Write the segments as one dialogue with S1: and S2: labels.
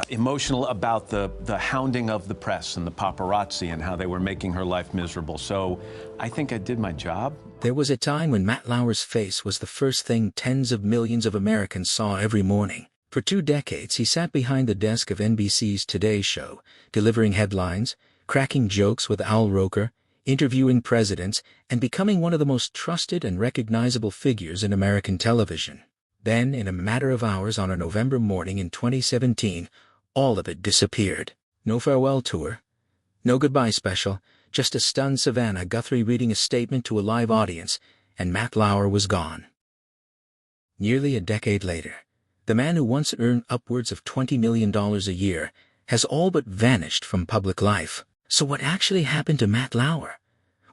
S1: emotional about the hounding of the press and the paparazzi and how they were making her life miserable. So I think I did my job.
S2: There was a time when Matt Lauer's face was the first thing tens of millions of Americans saw every morning. For 2 decades, he sat behind the desk of NBC's Today Show, delivering headlines, cracking jokes with Al Roker, interviewing presidents, and becoming one of the most trusted and recognizable figures in American television. Then, in a matter of hours on a November morning in 2017, all of it disappeared. No farewell tour, no goodbye special, just a stunned Savannah Guthrie reading a statement to a live audience, and Matt Lauer was gone. Nearly a decade later, the man who once earned upwards of $20 million a year has all but vanished from public life. So what actually happened to Matt Lauer?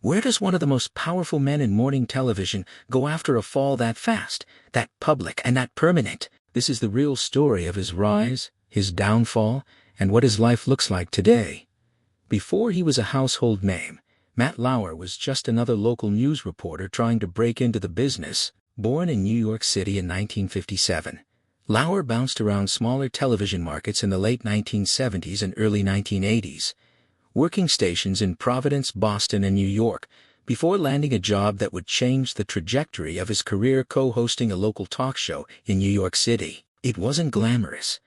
S2: Where does one of the most powerful men in morning television go after a fall that fast, that public, and that permanent? This is the real story of his rise, his downfall, and what his life looks like today. Before he was a household name, Matt Lauer was just another local news reporter trying to break into the business. Born in New York City in 1957, Lauer bounced around smaller television markets in the late 1970s and early 1980s, working stations in Providence, Boston, and New York, before landing a job that would change the trajectory of his career co-hosting a local talk show in New York City. It wasn't glamorous,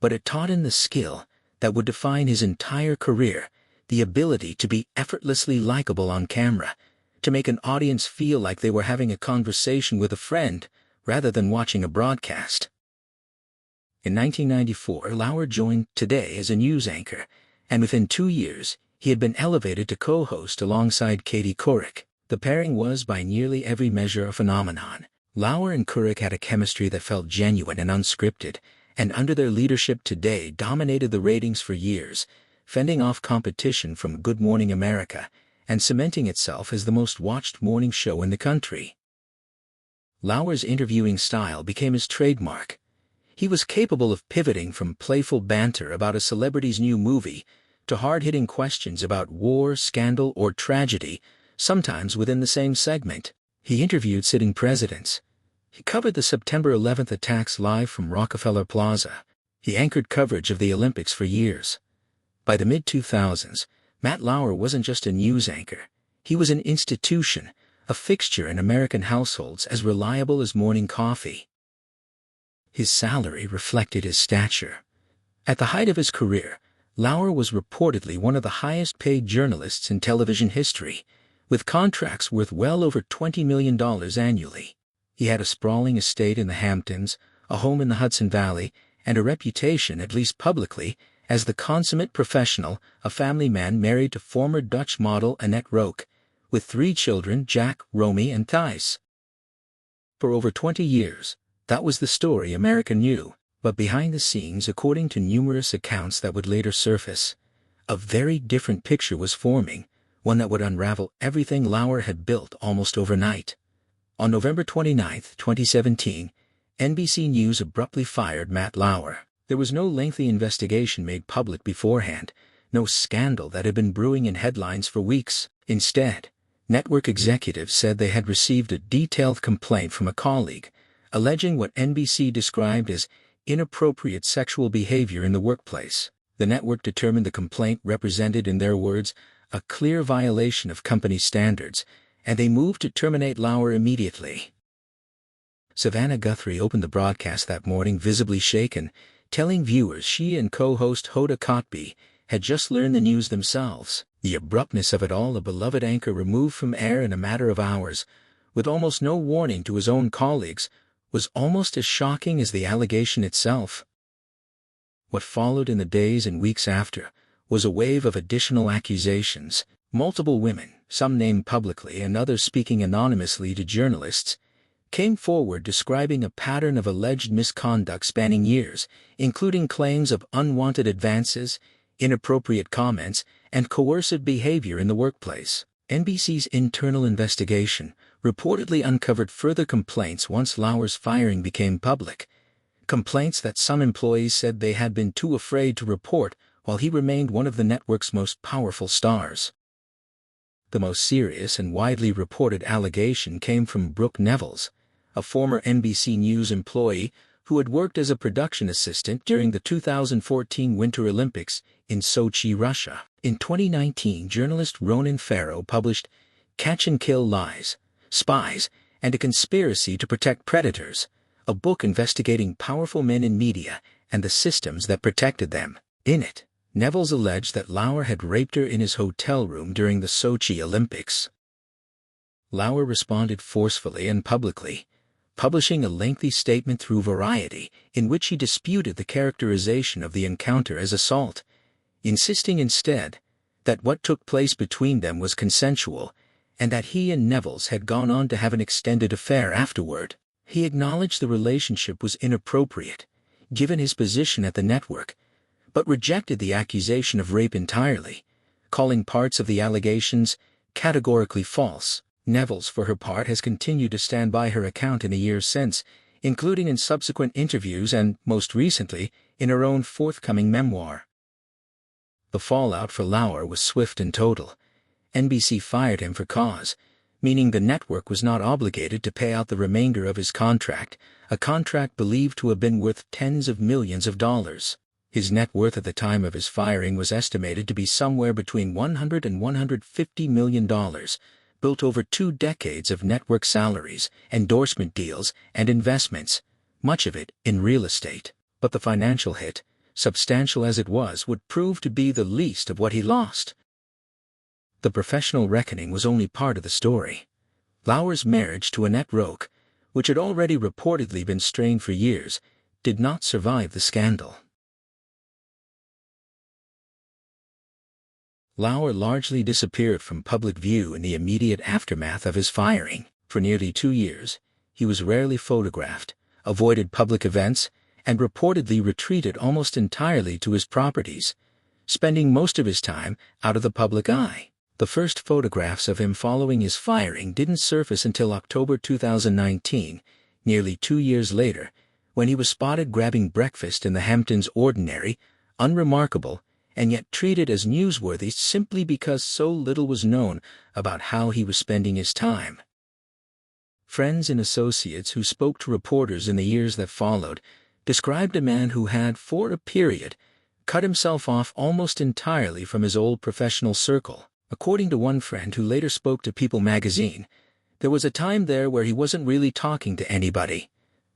S2: but it taught him the skill that would define his entire career, the ability to be effortlessly likable on camera, to make an audience feel like they were having a conversation with a friend rather than watching a broadcast. In 1994, Lauer joined Today as a news anchor, and within 2 years, he had been elevated to co-host alongside Katie Couric. The pairing was, by nearly every measure, a phenomenon. Lauer and Couric had a chemistry that felt genuine and unscripted, and under their leadership, Today dominated the ratings for years, fending off competition from Good Morning America and cementing itself as the most watched morning show in the country. Lauer's interviewing style became his trademark. He was capable of pivoting from playful banter about a celebrity's new movie to hard-hitting questions about war, scandal, or tragedy, sometimes within the same segment. He interviewed sitting presidents. He covered the September 11th attacks live from Rockefeller Plaza. He anchored coverage of the Olympics for years. By the mid-2000s, Matt Lauer wasn't just a news anchor. He was an institution, a fixture in American households as reliable as morning coffee. His salary reflected his stature. At the height of his career, Lauer was reportedly one of the highest-paid journalists in television history, with contracts worth well over $20 million annually. He had a sprawling estate in the Hamptons, a home in the Hudson Valley, and a reputation, at least publicly, as the consummate professional, a family man married to former Dutch model Annette Roque, with 3 children, Jack, Romy, and Thijs. For over 20 years, that was the story America knew, but behind the scenes, according to numerous accounts that would later surface, a very different picture was forming, one that would unravel everything Lauer had built almost overnight. On November 29, 2017, NBC News abruptly fired Matt Lauer. There was no lengthy investigation made public beforehand, no scandal that had been brewing in headlines for weeks. Instead, network executives said they had received a detailed complaint from a colleague, alleging what NBC described as inappropriate sexual behavior in the workplace. The network determined the complaint represented, in their words, a clear violation of company standards, and they moved to terminate Lauer immediately. Savannah Guthrie opened the broadcast that morning visibly shaken, telling viewers she and co-host Hoda Kotb had just learned the news themselves. The abruptness of it all, a beloved anchor removed from air in a matter of hours, with almost no warning to his own colleagues, was almost as shocking as the allegation itself. What followed in the days and weeks after was a wave of additional accusations. Multiple women, some named publicly and others speaking anonymously to journalists, came forward describing a pattern of alleged misconduct spanning years, including claims of unwanted advances, inappropriate comments, and coercive behavior in the workplace. NBC's internal investigation reportedly uncovered further complaints once Lauer's firing became public, complaints that some employees said they had been too afraid to report while he remained one of the network's most powerful stars. The most serious and widely reported allegation came from Brooke Nevels, a former NBC News employee who had worked as a production assistant during the 2014 Winter Olympics in Sochi, Russia. In 2019, journalist Ronan Farrow published Catch and Kill Lies, Spies, and a Conspiracy to Protect Predators, a book investigating powerful men in media and the systems that protected them. In it, Nevels alleged that Lauer had raped her in his hotel room during the Sochi Olympics. Lauer responded forcefully and publicly, publishing a lengthy statement through Variety in which he disputed the characterization of the encounter as assault, insisting instead that what took place between them was consensual and that he and Nevels had gone on to have an extended affair afterward. He acknowledged the relationship was inappropriate, given his position at the network, but rejected the accusation of rape entirely, calling parts of the allegations categorically false. Nevels, for her part, has continued to stand by her account in the years since, including in subsequent interviews and, most recently, in her own forthcoming memoir. The fallout for Lauer was swift and total. NBC fired him for cause, meaning the network was not obligated to pay out the remainder of his contract, a contract believed to have been worth tens of millions of dollars. His net worth at the time of his firing was estimated to be somewhere between $100 and $150 million, built over 2 decades of network salaries, endorsement deals, and investments, much of it in real estate. But the financial hit, substantial as it was, would prove to be the least of what he lost. The professional reckoning was only part of the story. Lauer's marriage to Annette Roque, which had already reportedly been strained for years, did not survive the scandal. Lauer largely disappeared from public view in the immediate aftermath of his firing. For nearly 2 years, he was rarely photographed, avoided public events, and reportedly retreated almost entirely to his properties, spending most of his time out of the public eye. The first photographs of him following his firing didn't surface until October 2019, nearly 2 years later, when he was spotted grabbing breakfast in the Hamptons' ordinary, unremarkable, and yet treated as newsworthy simply because so little was known about how he was spending his time. Friends and associates who spoke to reporters in the years that followed described a man who had, for a period, cut himself off almost entirely from his old professional circle. According to one friend who later spoke to People magazine, there was a time there where he wasn't really talking to anybody.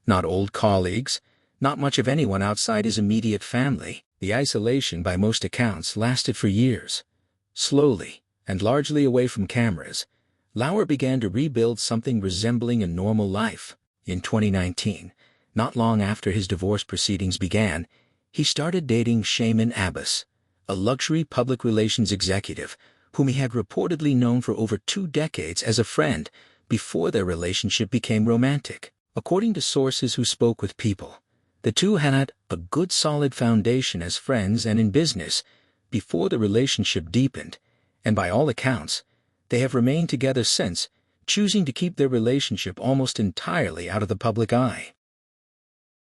S2: Not old colleagues, not much of anyone outside his immediate family. The isolation, by most accounts, lasted for years. Slowly, and largely away from cameras, Lauer began to rebuild something resembling a normal life. In 2019, not long after his divorce proceedings began, he started dating Shaman Abbas, a luxury public relations executive whom he had reportedly known for over 2 decades as a friend before their relationship became romantic. According to sources who spoke with People, the two had a good solid foundation as friends and in business before the relationship deepened, and by all accounts, they have remained together since, choosing to keep their relationship almost entirely out of the public eye.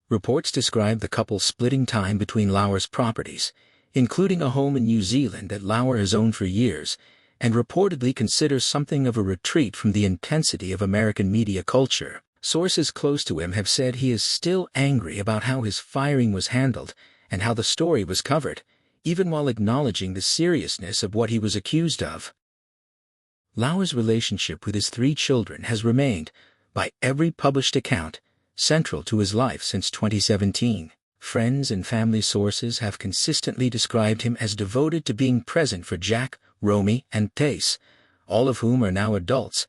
S2: Reports describe the couple splitting time between Lauer's properties, including a home in New Zealand that Lauer has owned for years, and reportedly considers something of a retreat from the intensity of American media culture. Sources close to him have said he is still angry about how his firing was handled and how the story was covered, even while acknowledging the seriousness of what he was accused of. Lauer's relationship with his 3 children has remained, by every published account, central to his life since 2017. Friends and family sources have consistently described him as devoted to being present for Jack, Romy, and Tace, all of whom are now adults,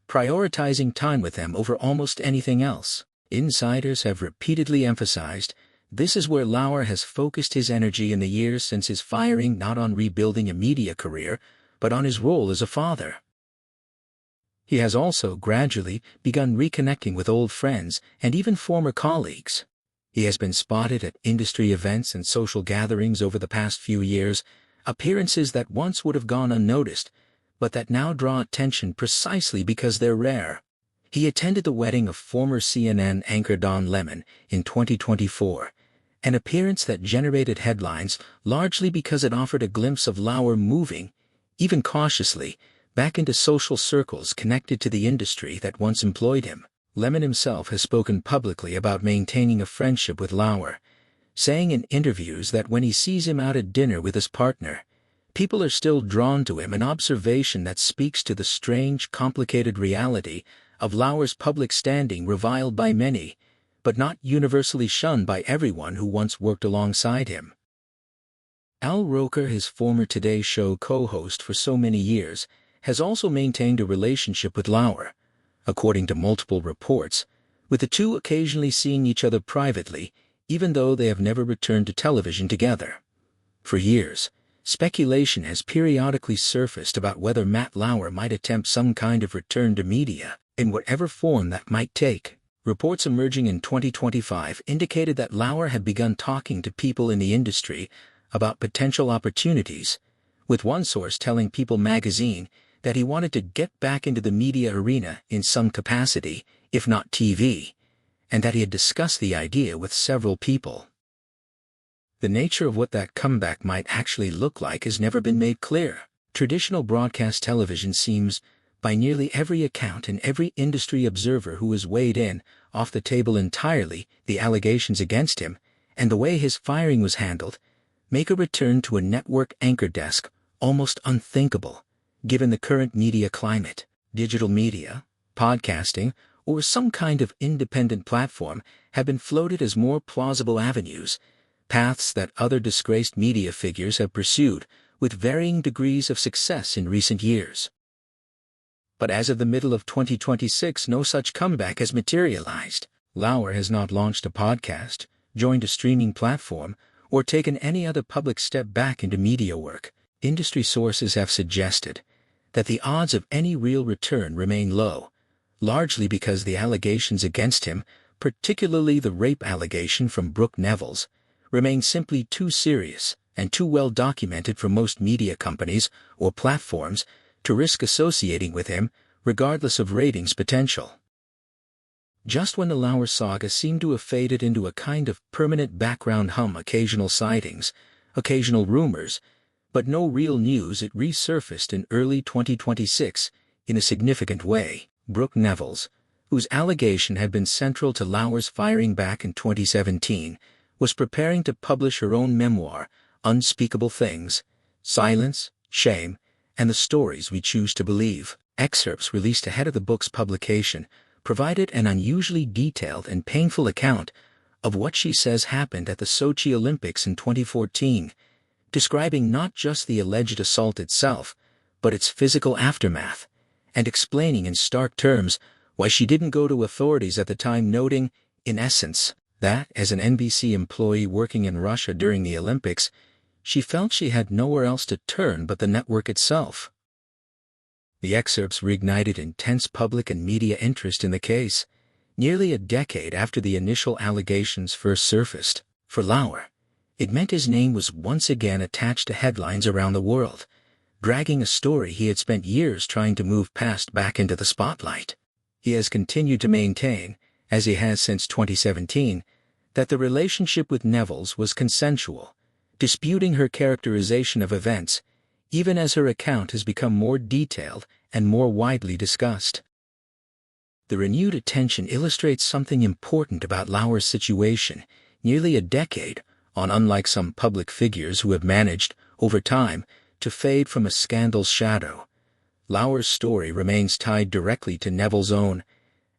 S2: prioritizing time with them over almost anything else. Insiders have repeatedly emphasized this is where Lauer has focused his energy in the years since his firing, not on rebuilding a media career, but on his role as a father. He has also gradually begun reconnecting with old friends and even former colleagues. He has been spotted at industry events and social gatherings over the past few years, appearances that once would have gone unnoticed, but that now draw attention precisely because they're rare. He attended the wedding of former CNN anchor Don Lemon in 2024, an appearance that generated headlines largely because it offered a glimpse of Lauer moving, even cautiously, back into social circles connected to the industry that once employed him. Lemon himself has spoken publicly about maintaining a friendship with Lauer, saying in interviews that when he sees him out at dinner with his partner, people are still drawn to him, an observation that speaks to the strange, complicated reality of Lauer's public standing, reviled by many, but not universally shunned by everyone who once worked alongside him. Al Roker, his former Today Show co-host for so many years, has also maintained a relationship with Lauer, according to multiple reports, with the two occasionally seeing each other privately, even though they have never returned to television together. For years, speculation has periodically surfaced about whether Matt Lauer might attempt some kind of return to media, in whatever form that might take. Reports emerging in 2025 indicated that Lauer had begun talking to people in the industry about potential opportunities, with one source telling People magazine that he wanted to get back into the media arena in some capacity, if not TV, and that he had discussed the idea with several people. The nature of what that comeback might actually look like has never been made clear. Traditional broadcast television seems, by nearly every account and every industry observer who has weighed in, off the table entirely. The allegations against him, and the way his firing was handled, make a return to a network anchor desk almost unthinkable, given the current media climate. Digital media, podcasting, or some kind of independent platform have been floated as more plausible avenues, paths that other disgraced media figures have pursued with varying degrees of success in recent years. But as of the middle of 2026, no such comeback has materialized. Lauer has not launched a podcast, joined a streaming platform, or taken any other public step back into media work. Industry sources have suggested that the odds of any real return remain low, largely because the allegations against him, particularly the rape allegation from Brooke Neville's, remain simply too serious and too well documented for most media companies or platforms to risk associating with him, regardless of ratings potential. Just when the Lauer saga seemed to have faded into a kind of permanent background hum, occasional sightings, occasional rumors, but no real news, it resurfaced in early 2026 in a significant way. Brooke Neville's, whose allegation had been central to Lauer's firing back in 2017, was preparing to publish her own memoir, Unspeakable Things, Silence, Shame, and the Stories We Choose to Believe. Excerpts released ahead of the book's publication provided an unusually detailed and painful account of what she says happened at the Sochi Olympics in 2014, describing not just the alleged assault itself, but its physical aftermath, and explaining in stark terms why she didn't go to authorities at the time, noting, in essence, that, as an NBC employee working in Russia during the Olympics, she felt she had nowhere else to turn but the network itself. The excerpts reignited intense public and media interest in the case, nearly a decade after the initial allegations first surfaced. For Lauer, it meant his name was once again attached to headlines around the world, dragging a story he had spent years trying to move past back into the spotlight. He has continued to maintain, as he has since 2017, that the relationship with Neville's was consensual, disputing her characterization of events, even as her account has become more detailed and more widely discussed. The renewed attention illustrates something important about Lauer's situation, nearly a decade on, unlike some public figures who have managed, over time, to fade from a scandal's shadow. Lauer's story remains tied directly to Neville's own,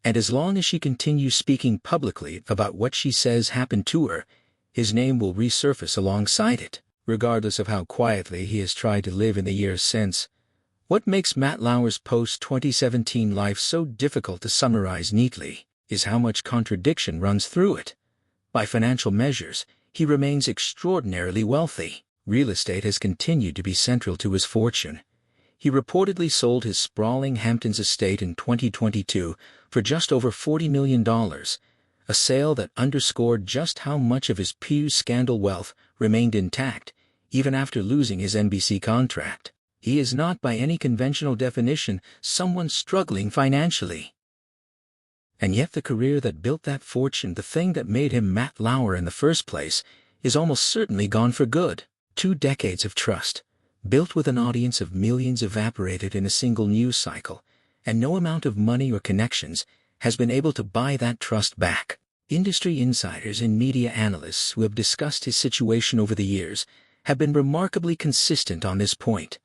S2: and as long as she continues speaking publicly about what she says happened to her, his name will resurface alongside it, regardless of how quietly he has tried to live in the years since. What makes Matt Lauer's post-2017 life so difficult to summarize neatly is how much contradiction runs through it. By financial measures, he remains extraordinarily wealthy. Real estate has continued to be central to his fortune. He reportedly sold his sprawling Hamptons estate in 2022 for just over $40 million, a sale that underscored just how much of his Pew scandal wealth remained intact, even after losing his NBC contract. He is not, by any conventional definition, someone struggling financially. And yet the career that built that fortune, the thing that made him Matt Lauer in the first place, is almost certainly gone for good. 2 decades of trust, built with an audience of millions, evaporated in a single news cycle, and no amount of money or connections has been able to buy that trust back. Industry insiders and media analysts who have discussed his situation over the years have been remarkably consistent on this point.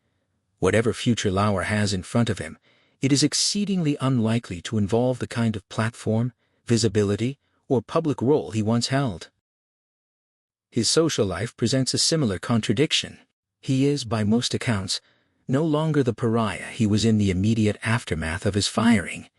S2: Whatever future Lauer has in front of him, it is exceedingly unlikely to involve the kind of platform, visibility, or public role he once held. His social life presents a similar contradiction. He is, by most accounts, no longer the pariah he was in the immediate aftermath of his firing.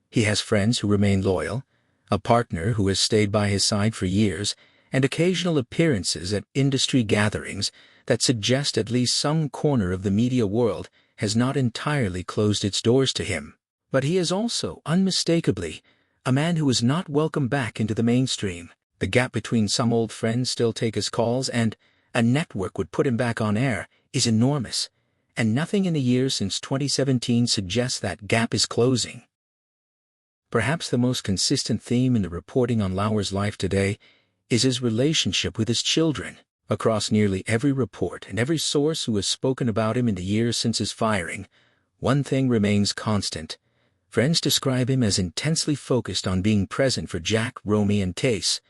S2: He has friends who remain loyal, a partner who has stayed by his side for years, and occasional appearances at industry gatherings that suggest at least some corner of the media world has not entirely closed its doors to him. But he is also, unmistakably, a man who is not welcome back into the mainstream. The gap between some old friends still take his calls and a network would put him back on air is enormous, and nothing in the years since 2017 suggests that gap is closing. Perhaps the most consistent theme in the reporting on Lauer's life today is his relationship with his children. Across nearly every report and every source who has spoken about him in the years since his firing, one thing remains constant. Friends describe him as intensely focused on being present for Jack, Romy, and Tace,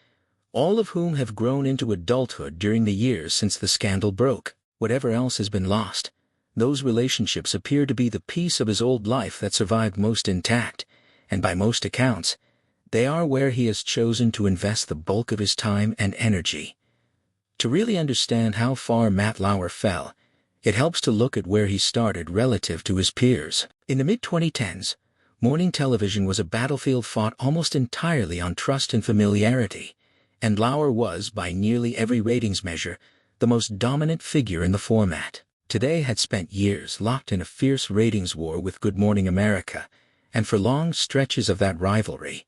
S2: all of whom have grown into adulthood during the years since the scandal broke. Whatever else has been lost, those relationships appear to be the piece of his old life that survived most intact, and by most accounts, they are where he has chosen to invest the bulk of his time and energy. To really understand how far Matt Lauer fell, it helps to look at where he started relative to his peers. In the mid-2010s, morning television was a battlefield fought almost entirely on trust and familiarity, and Lauer was, by nearly every ratings measure, the most dominant figure in the format. Today had spent years locked in a fierce ratings war with Good Morning America, and for long stretches of that rivalry,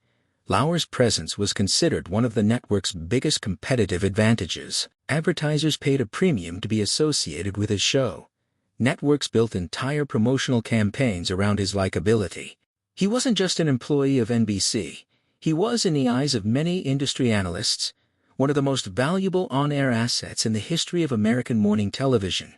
S2: Lauer's presence was considered one of the network's biggest competitive advantages. Advertisers paid a premium to be associated with his show. Networks built entire promotional campaigns around his likability. He wasn't just an employee of NBC. He was, in the eyes of many industry analysts, one of the most valuable on-air assets in the history of American morning television.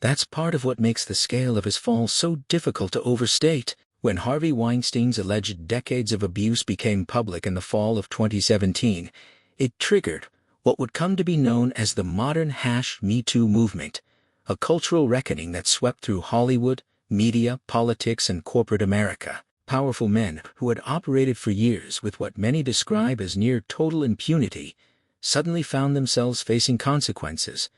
S2: That's part of what makes the scale of his fall so difficult to overstate. When Harvey Weinstein's alleged decades of abuse became public in the fall of 2017, it triggered what would come to be known as the modern #Me Too movement, a cultural reckoning that swept through Hollywood, media, politics, and corporate America. Powerful men who had operated for years with what many describe as near total impunity suddenly found themselves facing consequences,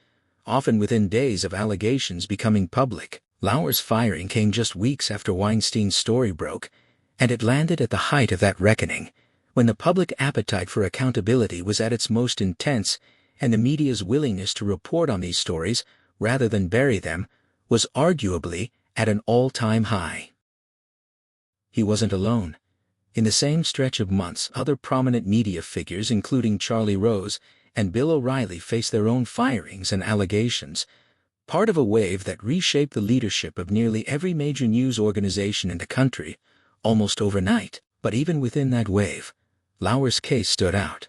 S2: often within days of allegations becoming public. Lauer's firing came just weeks after Weinstein's story broke, and it landed at the height of that reckoning, when the public appetite for accountability was at its most intense, and the media's willingness to report on these stories, rather than bury them, was arguably at an all-time high. He wasn't alone. In the same stretch of months, other prominent media figures, including Charlie Rose and Bill O'Reilly, faced their own firings and allegations, part of a wave that reshaped the leadership of nearly every major news organization in the country, almost overnight. But even within that wave, Lauer's case stood out,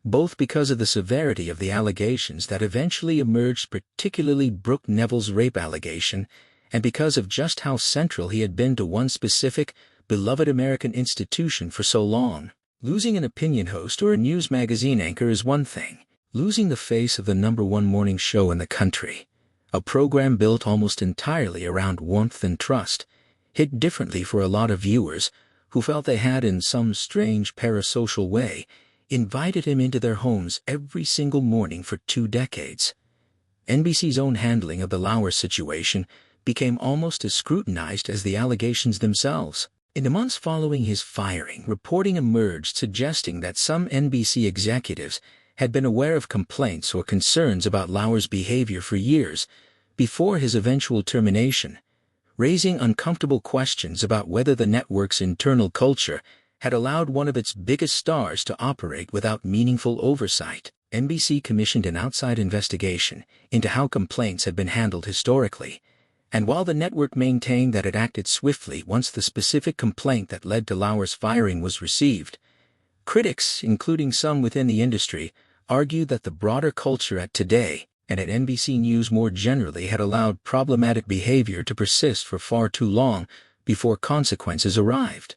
S2: both because of the severity of the allegations that eventually emerged, particularly Brooke Neville's rape allegation, and because of just how central he had been to one specific, beloved American institution for so long. Losing an opinion host or a news magazine anchor is one thing. Losing the face of the #1 morning show in the country, a program built almost entirely around warmth and trust, hit differently for a lot of viewers who felt they had, in some strange parasocial way, invited him into their homes every single morning for 2 decades. NBC's own handling of the Lauer situation became almost as scrutinized as the allegations themselves. In the months following his firing, reporting emerged suggesting that some NBC executives had been aware of complaints or concerns about Lauer's behavior for years before his eventual termination, raising uncomfortable questions about whether the network's internal culture had allowed one of its biggest stars to operate without meaningful oversight. NBC commissioned an outside investigation into how complaints had been handled historically, and while the network maintained that it acted swiftly once the specific complaint that led to Lauer's firing was received, critics, including some within the industry, argued that the broader culture at Today and at NBC News more generally had allowed problematic behavior to persist for far too long before consequences arrived.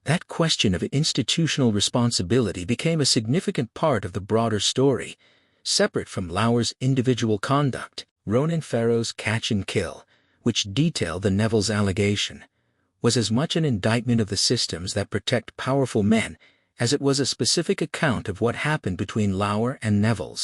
S2: That question of institutional responsibility became a significant part of the broader story, separate from Lauer's individual conduct. Ronan Farrow's Catch and Kill, which detailed the Neville's allegation, was as much an indictment of the systems that protect powerful men as it was a specific account of what happened between Lauer and Neville's.